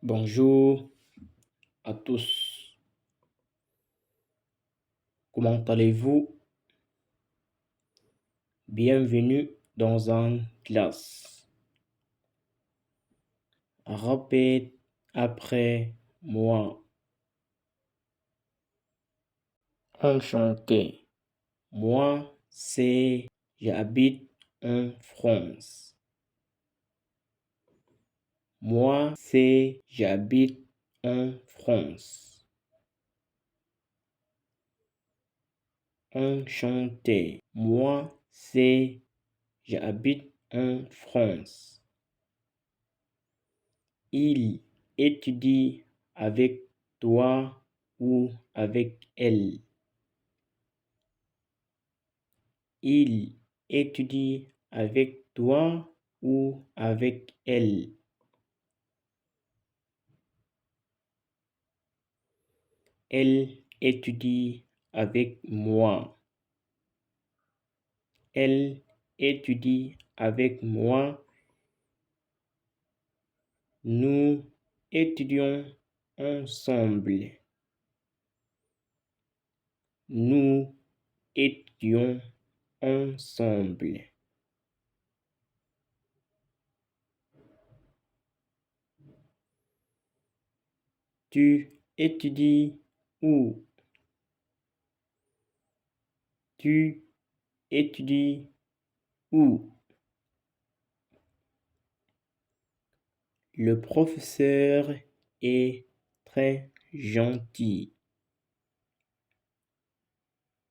Bonjour à tous. Comment allez-vous? Bienvenue dans une classe. Répète après moi. Enchanté. Moi, j'habite en France. Moi, j'habite en France. Enchanté. Moi, j'habite en France. Il étudie avec toi ou avec elle. Il étudie avec toi ou avec elle. Elle étudie avec moi. Elle étudie avec moi. Nous étudions ensemble. Nous étudions ensemble. Tu étudies où? Tu étudies où? Le professeur est très gentil.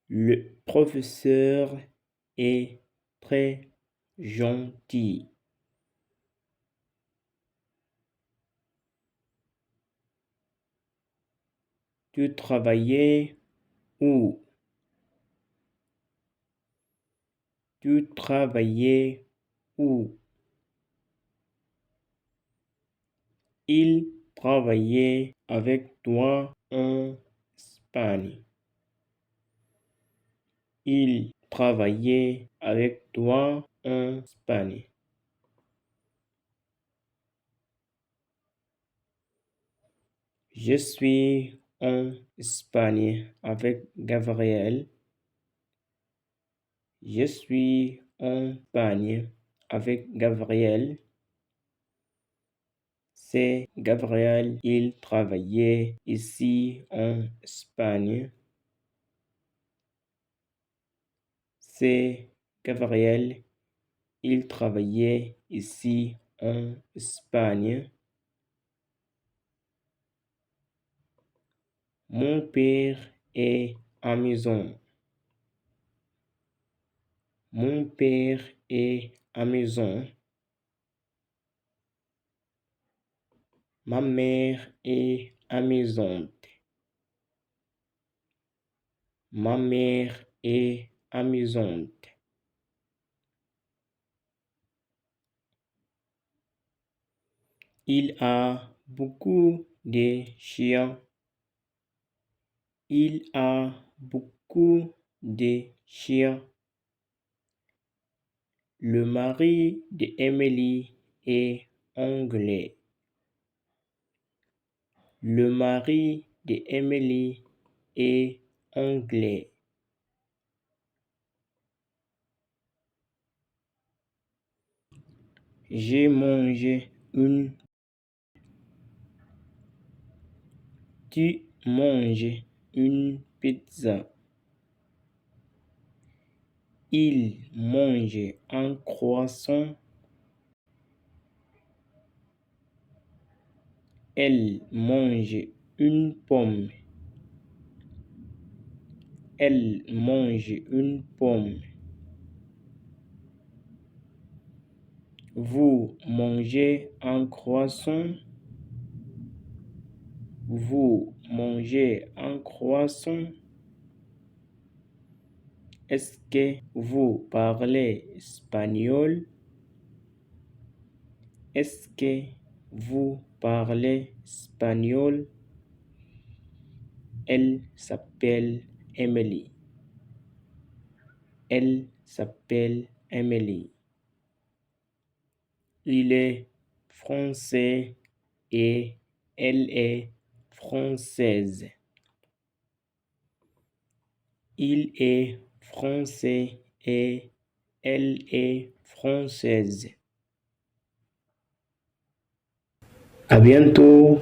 Le professeur est très gentil. Tu travaillais où? Tu travaillais où? Il travaillait avec toi en Espagne. Il travaillait avec toi en Espagne. Je suis en Espagne avec Gabriel. Je suis en Espagne avec Gabriel. C'est Gabriel, il travaillait ici en Espagne. C'est Gabriel, il travaillait ici en Espagne. Mon père est amusant. Mon père est amusant. Ma mère est amusante. Ma mère est amusante. Il a beaucoup de chiens. Il a beaucoup de chiens. Le mari d'Emily est anglais. Le mari d'Emily est anglais. J'ai mangé une. Tu manges une pizza. Il mange un croissant. Elle mange une pomme. Elle mange une pomme. Vous mangez un croissant. Vous mangez un croissant. Est-ce que vous parlez espagnol? Est-ce que vous parlez espagnol? Elle s'appelle Emily. Elle s'appelle Emily. Il est français et Elle est française. Il est français et elle est française. À bientôt.